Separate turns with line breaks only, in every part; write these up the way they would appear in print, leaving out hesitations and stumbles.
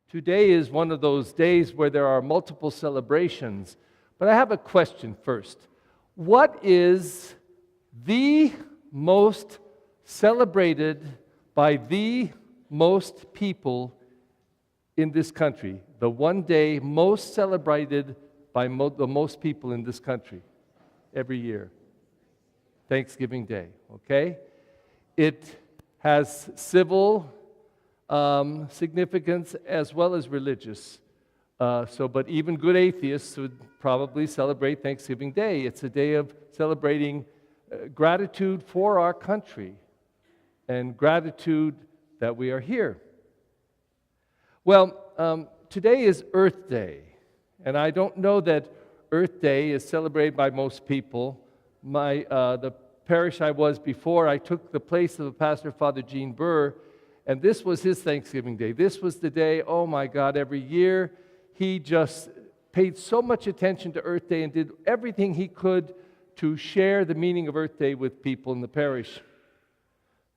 Today is one of those days where there are multiple celebrations. But I have a question first. What is the most celebrated by the most people in this country? The one day most celebrated by the most people in this country every year. Thanksgiving Day, okay? It has civil significance as well as religious. But even good atheists would probably celebrate Thanksgiving Day. It's a day of celebrating gratitude for our country and gratitude that we are here. Well, today is Earth Day, and I don't know that Earth Day is celebrated by most people. The parish I was before, I took the place of a pastor, Father Gene Burr, and this was his Thanksgiving Day. This was the day, oh my God, every year he just paid so much attention to Earth Day and did everything he could to share the meaning of Earth Day with people in the parish.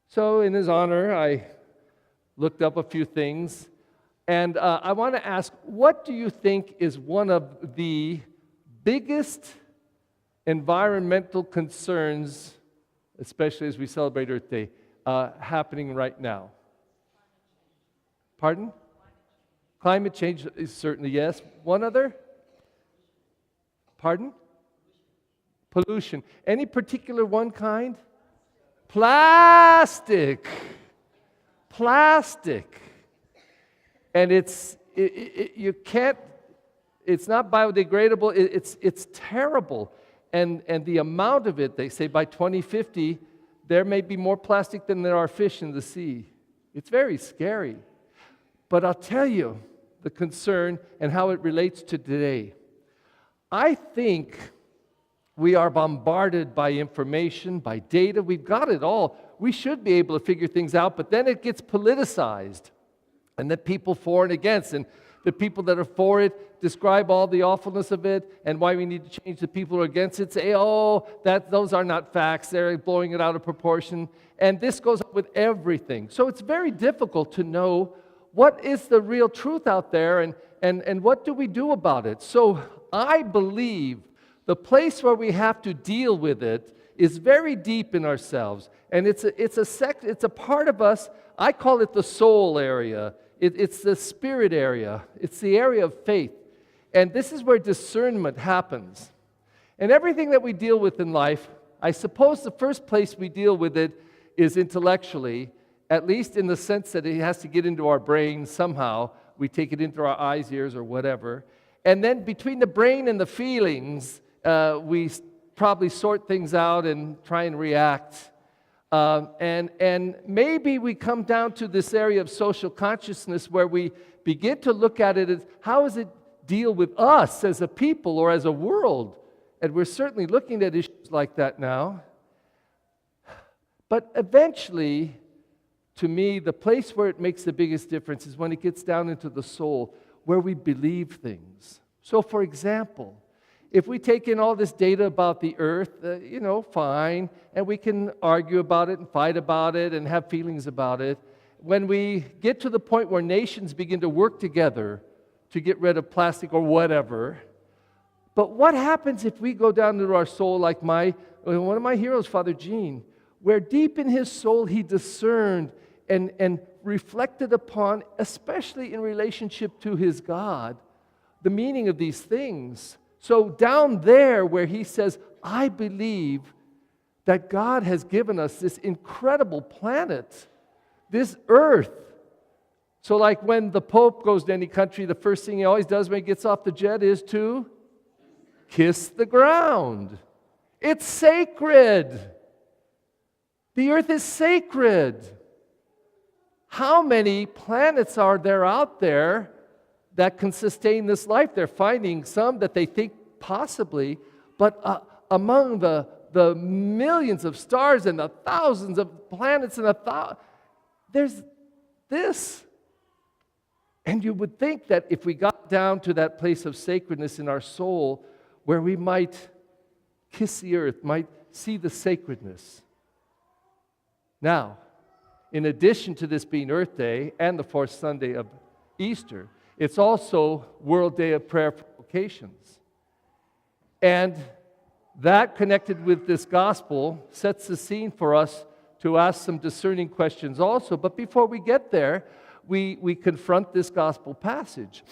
So in his honor, I looked up a few things, and I want to ask, what do you think is one of the biggest environmental concerns, especially as we celebrate Earth Day, happening right now? Pardon? Climate change is certainly yes. One other? Pardon? Pollution. Any particular one kind? Plastic. Plastic. And you can't, it's not biodegradable, it's terrible. And the amount of it, they say by 2050, there may be more plastic than there are fish in the sea. It's very scary. But I'll tell you the concern and how it relates to today. I think we are bombarded by information, by data. We've got it all. We should be able to figure things out, but then it gets politicized. And the people for and against, and the people that are for it describe all the awfulness of it and why we need to change. The people who are against it say, oh, those are not facts. They're blowing it out of proportion. And this goes on with everything. So it's very difficult to know what is the real truth out there and what do we do about it. So I believe the place where we have to deal with it is very deep in ourselves. And it's a part of us. I call it the soul area. It's the spirit area. It's the area of faith. And this is where discernment happens. And everything that we deal with in life, I suppose the first place we deal with it is intellectually, at least in the sense that it has to get into our brain somehow. We take it into our eyes, ears, or whatever. And then between the brain and the feelings, we probably sort things out and try and react. And maybe we come down to this area of social consciousness where we begin to look at it as, how does it deal with us as a people or as a world? And we're certainly looking at issues like that now. But eventually, to me, the place where it makes the biggest difference is when it gets down into the soul, where we believe things. So, for example, if we take in all this data about the earth, fine, and we can argue about it and fight about it and have feelings about it. When we get to the point where nations begin to work together to get rid of plastic or whatever, but what happens if we go down into our soul like one of my heroes, Father Gene, where deep in his soul he discerned and reflected upon, especially in relationship to his God, the meaning of these things. So down there where he says, I believe that God has given us this incredible planet, this earth. So like when the Pope goes to any country, the first thing he always does when he gets off the jet is to kiss the ground. It's sacred. The earth is sacred. How many planets are there out there that can sustain this life? They're finding some that they think possibly, but among the millions of stars and the thousands of planets and there's this. And you would think that if we got down to that place of sacredness in our soul, where we might kiss the earth, might see the sacredness. Now, in addition to this being Earth Day and the fourth Sunday of Easter, It's also World Day of Prayer for Vocations. And that, connected with this gospel, sets the scene for us to ask some discerning questions also. But before we get there, we confront this gospel passage.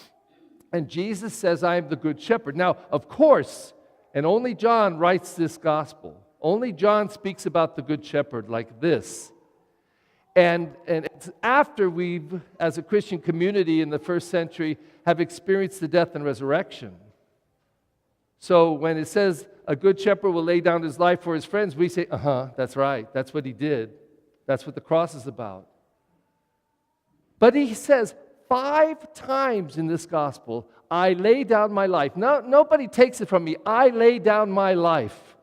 And Jesus says, I am the good shepherd. Now, of course, and only John writes this gospel. Only John speaks about the good shepherd like this. And it's after we've, as a Christian community in the first century, have experienced the death and resurrection. So when it says a good shepherd will lay down his life for his friends, we say, that's right. That's what he did. That's what the cross is about. But he says 5 times in this gospel, I lay down my life. No, nobody takes it from me. I lay down my life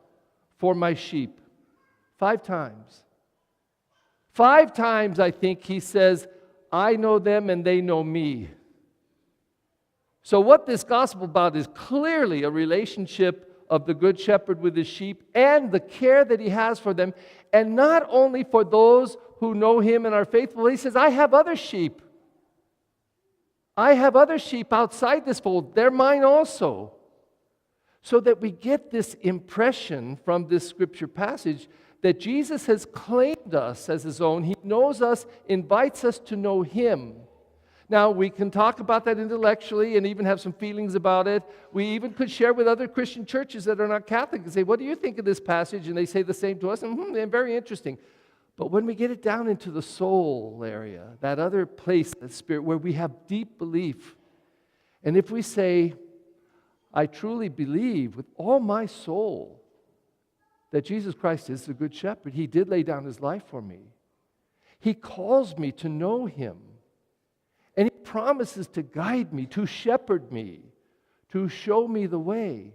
for my sheep. 5 times. 5 times, I think, he says, I know them and they know me. So what this gospel about is clearly a relationship of the good shepherd with his sheep and the care that he has for them. And not only for those who know him and are faithful, he says, I have other sheep. I have other sheep outside this fold. They're mine also. So that we get this impression from this scripture passage that Jesus has claimed us as his own. He knows us, invites us to know him. Now, we can talk about that intellectually and even have some feelings about it. We even could share with other Christian churches that are not Catholic and say, what do you think of this passage? And they say the same to us, and they're very interesting. But when we get it down into the soul area, that other place, that spirit, where we have deep belief, and if we say, I truly believe with all my soul that Jesus Christ is the good shepherd. He did lay down his life for me. He calls me to know him. And he promises to guide me, to shepherd me, to show me the way.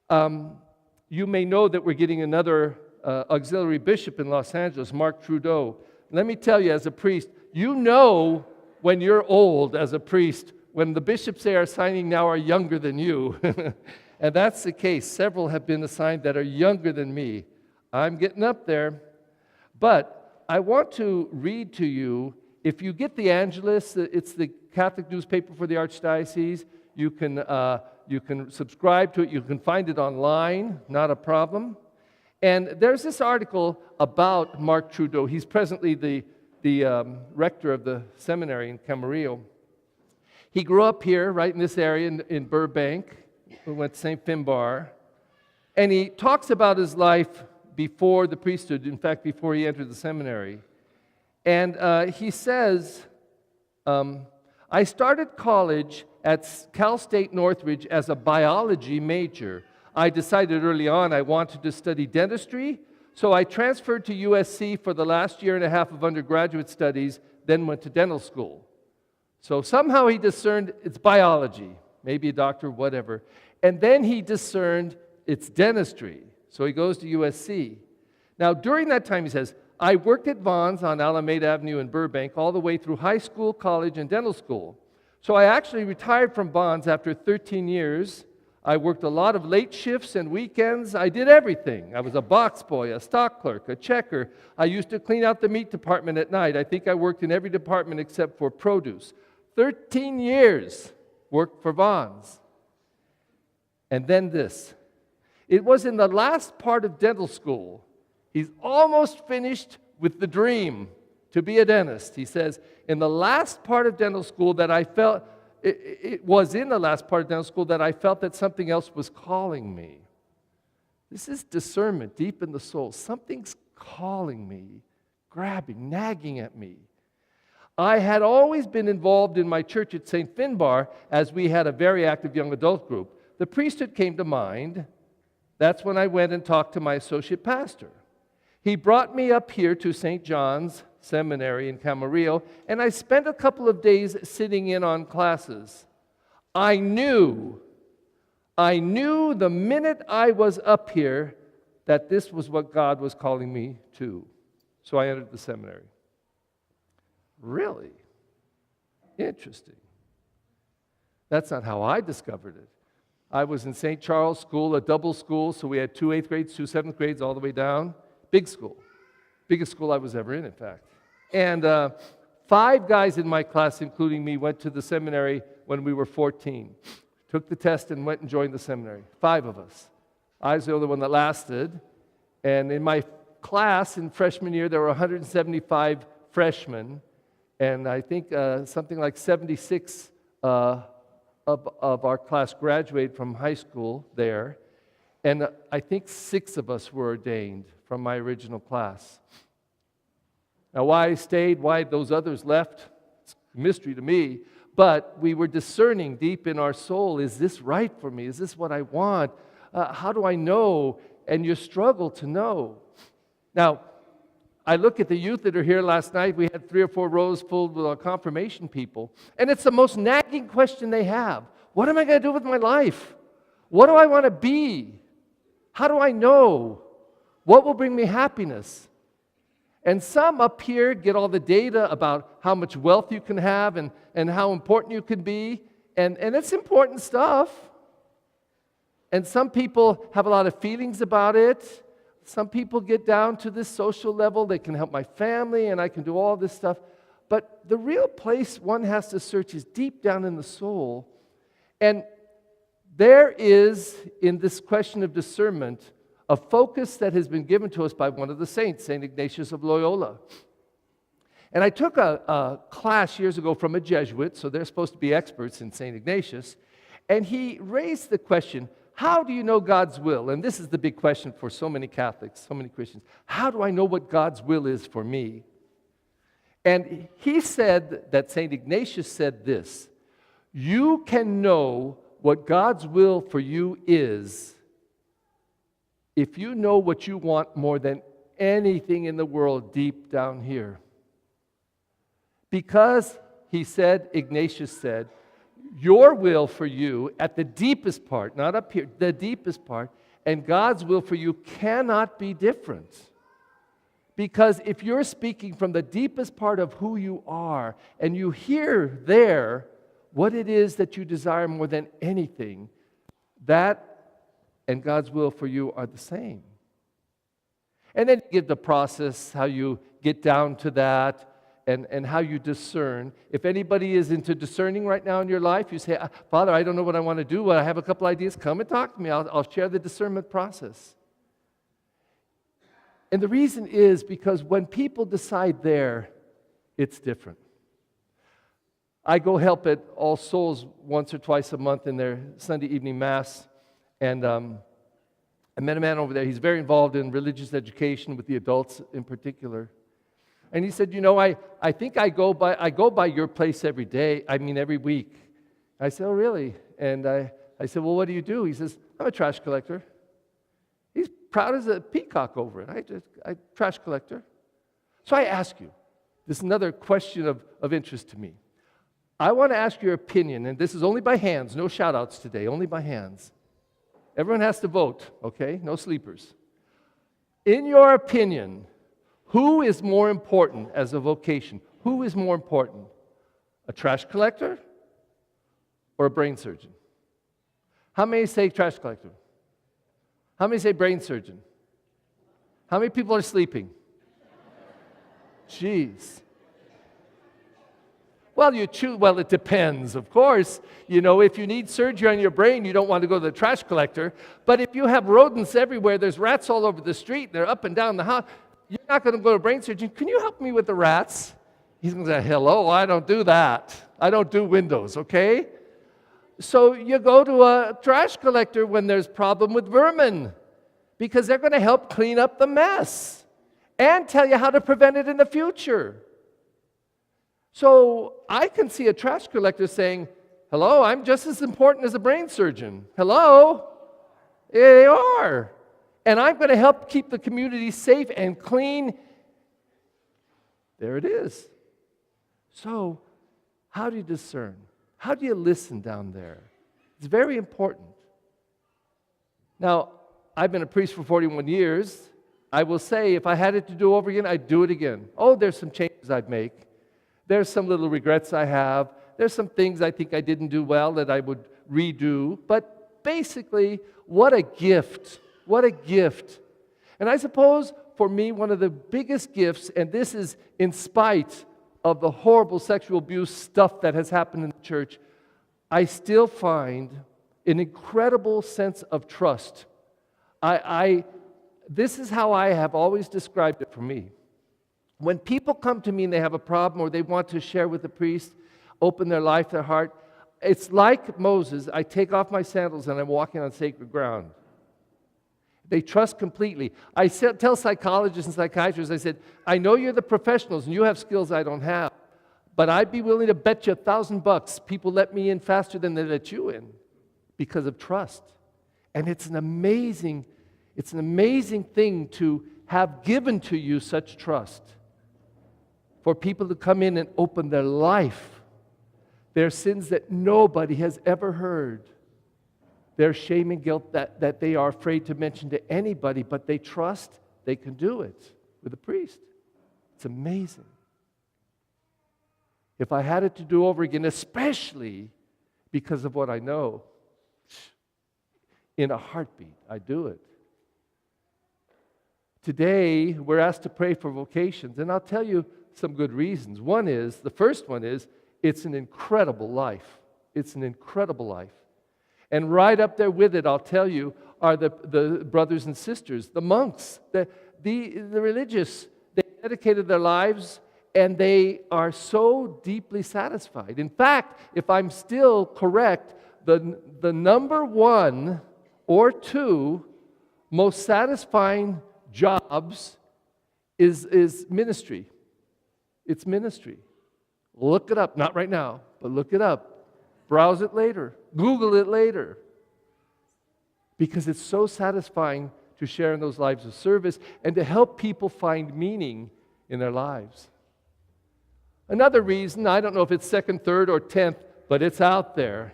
You may know that we're getting another auxiliary bishop in Los Angeles, Mark Trudeau. Let me tell you, as a priest, you know when you're old as a priest, when the bishops they are assigning now are younger than you. And that's the case. Several have been assigned that are younger than me. I'm getting up there. But I want to read to you, if you get the Angelus, it's the Catholic newspaper for the Archdiocese. You can subscribe to it. You can find it online, not a problem. And there's this article about Mark Trudeau. He's presently the rector of the seminary in Camarillo. He grew up here, right in this area in Burbank. We went to St. Finbar. And he talks about his life before the priesthood, in fact, before he entered the seminary. And he says, I started college at Cal State Northridge as a biology major. I decided early on I wanted to study dentistry, so I transferred to USC for the last year and a half of undergraduate studies, then went to dental school. So somehow he discerned it's biology, maybe a doctor, whatever. And then he discerned it's dentistry. So he goes to USC. Now, during that time, he says, I worked at Vaughn's on Alameda Avenue in Burbank all the way through high school, college, and dental school. So I actually retired from Vaughn's after 13 years. I worked a lot of late shifts and weekends. I did everything. I was a box boy, a stock clerk, a checker. I used to clean out the meat department at night. I think I worked in every department except for produce. 13 years worked for Vaughn's. And then this. It was in the last part of dental school. He's almost finished with the dream to be a dentist. He says, in the last part of dental school that I felt, it was in the last part of dental school that I felt that something else was calling me. This is discernment deep in the soul. Something's calling me, grabbing, nagging at me. I had always been involved in my church at St. Finbar as we had a very active young adult group. The priesthood came to mind. That's when I went and talked to my associate pastor. He brought me up here to St. John's Seminary in Camarillo, and I spent a couple of days sitting in on classes. I knew the minute I was up here that this was what God was calling me to. So I entered the seminary. Really? Interesting. That's not how I discovered it. I was in St. Charles School, a double school, so we had 2 8th grades, 2 7th grades, all the way down. Big school. Biggest school I was ever in fact. And 5 guys in my class, including me, went to the seminary when we were 14. Took the test and went and joined the seminary. 5 of us. I was the only one that lasted. And in my class in freshman year, there were 175 freshmen. And I think something like 76 of our class graduated from high school there. And I think 6 of us were ordained from my original class. Now, why I stayed, why those others left, it's a mystery to me. But we were discerning deep in our soul, is this right for me? Is this what I want? How do I know? And you struggle to know. Now, I look at the youth that are here last night. We had 3 or 4 rows filled with our confirmation people. And it's the most nagging question they have. What am I going to do with my life? What do I want to be? How do I know? What will bring me happiness? And some up here get all the data about how much wealth you can have and how important you can be. And it's important stuff. And some people have a lot of feelings about it. Some people get down to this social level. They can help my family and I can do all this stuff. But the real place one has to search is deep down in the soul. And there is, in this question of discernment, a focus that has been given to us by one of the saints, St. Ignatius of Loyola. And I took a class years ago from a Jesuit, so they're supposed to be experts in St. Ignatius, and he raised the question, how do you know God's will? And this is the big question for so many Catholics, so many Christians. How do I know what God's will is for me? And he said that St. Ignatius said this, you can know what God's will for you is if you know what you want more than anything in the world deep down here. Because, he said, Ignatius said, your will for you at the deepest part, not up here, the deepest part, and God's will for you cannot be different. Because if you're speaking from the deepest part of who you are, and you hear there what it is that you desire more than anything, that and God's will for you are the same. And then give the process, how you get down to that, and how you discern. If anybody is into discerning right now in your life, you say, Father, I don't know what I want to do, but I have a couple ideas. Come and talk to me. I'll share the discernment process. And the reason is because when people decide there, it's different. I go help at All Souls once or twice a month in their Sunday evening Mass. And I met a man over there. He's very involved in religious education with the adults in particular. And he said, I think I go by your place every week. I said, oh, really? And I said, well, what do you do? He says, I'm a trash collector. He's proud as a peacock over it. I trash collector. So I ask you, this is another question of interest to me. I want to ask your opinion, and this is only by hands, no shout-outs today, only by hands. Everyone has to vote, okay? No sleepers. In your opinion, who is more important as a vocation? Who is more important? A trash collector or a brain surgeon? How many say trash collector? How many say brain surgeon? How many people are sleeping? Jeez. Well, it depends, of course. If you need surgery on your brain, you don't want to go to the trash collector. But if you have rodents everywhere, there's rats all over the street, they're up and down the house, you're not going to go to a brain surgeon. Can you help me with the rats? He's going to say, hello, I don't do that. I don't do windows, okay? So you go to a trash collector when there's problem with vermin because they're going to help clean up the mess and tell you how to prevent it in the future. So I can see a trash collector saying, hello, I'm just as important as a brain surgeon. Hello? They are. And I'm going to help keep the community safe and clean. There it is. So, how do you discern? How do you listen down there? It's very important. Now, I've been a priest for 41 years. I will say, if I had it to do over again, I'd do it again. Oh, there's some changes I'd make. There's some little regrets I have. There's some things I think I didn't do well that I would redo. But basically, what a gift. What a gift. And I suppose, for me, one of the biggest gifts, and this is in spite of the horrible sexual abuse stuff that has happened in the church, I still find an incredible sense of trust. This is how I have always described it for me. When people come to me and they have a problem or they want to share with the priest, open their life, their heart, it's like Moses. I take off my sandals and I'm walking on sacred ground. They trust completely. I tell psychologists and psychiatrists, I said, I know you're the professionals and you have skills I don't have, but I'd be willing to bet you $1,000 people let me in faster than they let you in because of trust. And it's an amazing thing to have given to you such trust. For people to come in and open their life, their sins that nobody has ever heard, their shame and guilt that they are afraid to mention to anybody, but they trust they can do it with a priest. It's amazing. If I had it to do over again, especially because of what I know, in a heartbeat, I'd do it. Today, we're asked to pray for vocations, and I'll tell you some good reasons. The first one is, it's an incredible life. It's an incredible life. And right up there with it, I'll tell you, are the brothers and sisters, the monks, the religious. They dedicated their lives, and they are so deeply satisfied. In fact, if I'm still correct, the number one or two most satisfying jobs is ministry. It's ministry. Look it up, not right now, but look it up. Browse it later. Google it later. Because it's so satisfying to share in those lives of service and to help people find meaning in their lives. Another reason, I don't know if it's second, third, or 10th, but it's out there,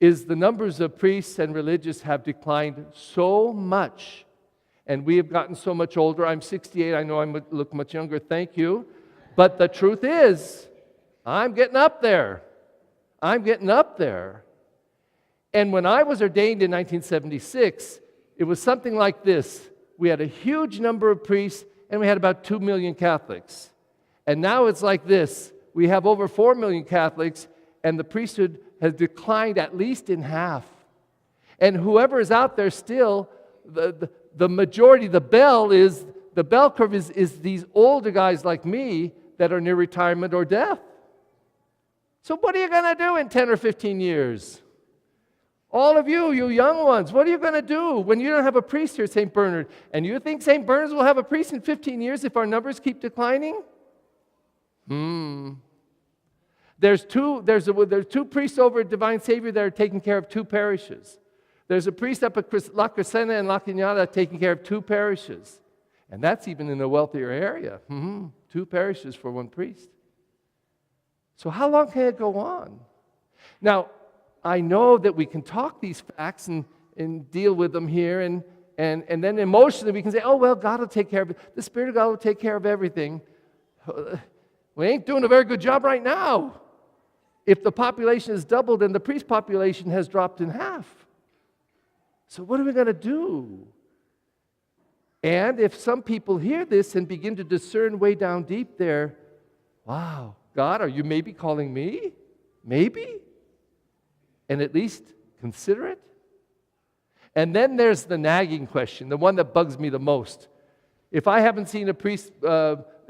is the numbers of priests and religious have declined so much. And we have gotten so much older. I'm 68. I know I look much younger. Thank you. But the truth is, I'm getting up there. I'm getting up there. And when I was ordained in 1976, it was something like this. We had a huge number of priests, and we had about 2 million Catholics. And now it's like this. We have over 4 million Catholics, and the priesthood has declined at least in half. And whoever is out there still, the majority, the bell curve is these older guys like me that are near retirement or death. So what are you going to do in 10 or 15 years? All of you young ones, what are you going to do when you don't have a priest here at St. Bernard? And you think St. Bernard's will have a priest in 15 years if our numbers keep declining? There's two priests over at Divine Savior that are taking care of 2 parishes. There's a priest up at La Crescenta and La Cañada taking care of 2 parishes. And that's even in a wealthier area. 2 parishes for 1 priest. So how long can it go on? Now, I know that we can talk these facts and deal with them here, and then emotionally we can say, oh, well, God will take care of it. The Spirit of God will take care of everything. We ain't doing a very good job right now. If the population has doubled and the priest population has dropped in half. So what are we going to do? And if some people hear this and begin to discern way down deep there, wow, God, are you maybe calling me? Maybe? And at least consider it? And then there's the nagging question, the one that bugs me the most. If I haven't seen a priest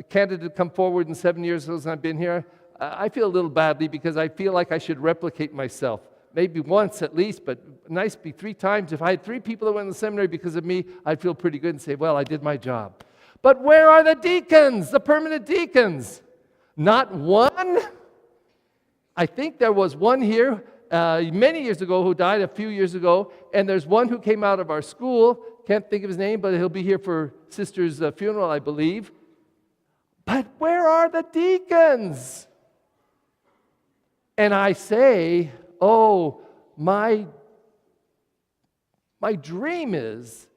candidate come forward in 7 years since I've been here, I feel a little badly because I feel like I should replicate myself. Maybe once at least, but nice to be 3 times. If I had 3 people that went to the seminary because of me, I'd feel pretty good and say, well, I did my job. But where are the deacons, the permanent deacons? Not one? I think there was one here many years ago who died a few years ago, and there's one who came out of our school. Can't think of his name, but he'll be here for Sister's funeral, I believe. But where are the deacons? And I say, oh, my dream is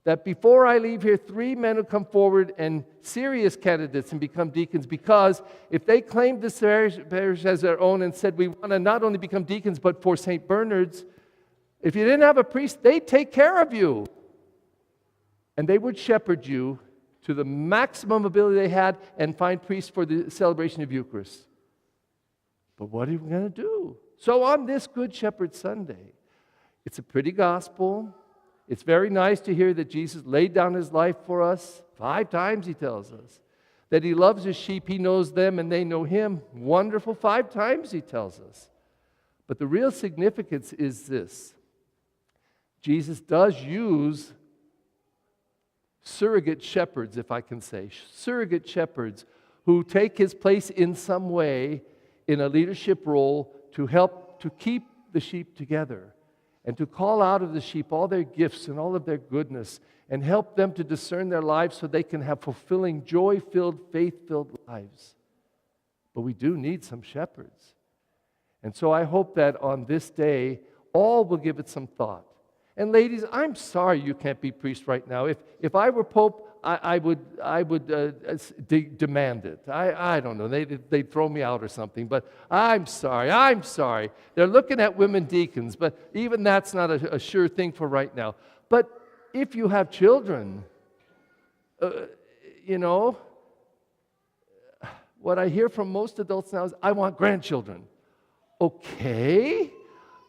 that before I leave here, 3 men will come forward and serious candidates and become deacons, because if they claimed this parish as their own and said, we want to not only become deacons, but for St. Bernard's, if you didn't have a priest, they'd take care of you. And they would shepherd you to the maximum ability they had and find priests for the celebration of Eucharist. But what are we going to do? So on this Good Shepherd Sunday, it's a pretty gospel. It's very nice to hear that Jesus laid down his life for us. 5 times he tells us. That he loves his sheep, he knows them, and they know him. Wonderful. 5 times he tells us. But the real significance is this. Jesus does use surrogate shepherds, if I can say. Surrogate shepherds who take his place in some way in a leadership role to help to keep the sheep together and to call out of the sheep all their gifts and all of their goodness and help them to discern their lives so they can have fulfilling, joy-filled, faith-filled lives. But we do need some shepherds. And so I hope that on this day, all will give it some thought. And ladies, I'm sorry you can't be priest right now. If I were Pope, I would demand it. I don't know. They'd throw me out or something. But I'm sorry. They're looking at women deacons, but even that's not a sure thing for right now. But if you have children, what I hear from most adults now is, I want grandchildren. Okay,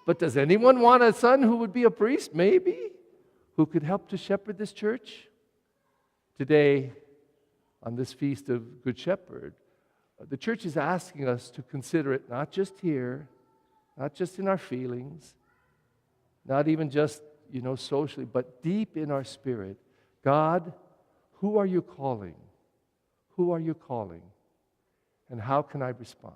but does anyone want a son who would be a priest? Maybe. Who could help to shepherd this church? Today, on this feast of Good Shepherd, the church is asking us to consider it not just here, not just in our feelings, not even just, socially, but deep in our spirit. God, who are you calling? Who are you calling? And how can I respond?